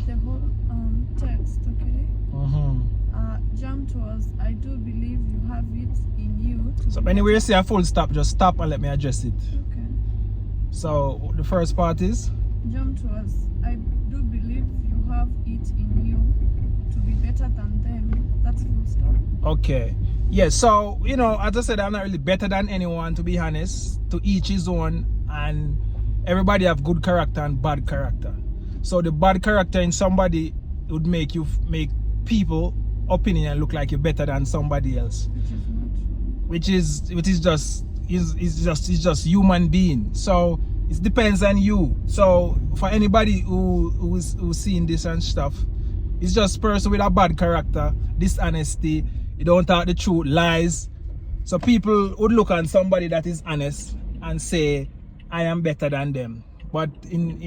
the whole text, okay? Jump towards, I do believe you have it in you. So anywhere you see a full stop, just stop and let me address it. Okay. So the first part is? Jump towards, I do believe you have it in you to be better than them. That's full stop. Okay. Yeah, so, you know, as I said, I'm not really better than anyone, to be honest. To each his own, and everybody have good character and bad character. So the bad character in somebody would make people opinion look like you're better than somebody else. Which is not true. Which is just human being. So it depends on you. So for anybody who's seeing this and stuff, it's just person with a bad character, dishonesty, you don't talk the truth, lies. So people would look at somebody that is honest and say, I am better than them. But in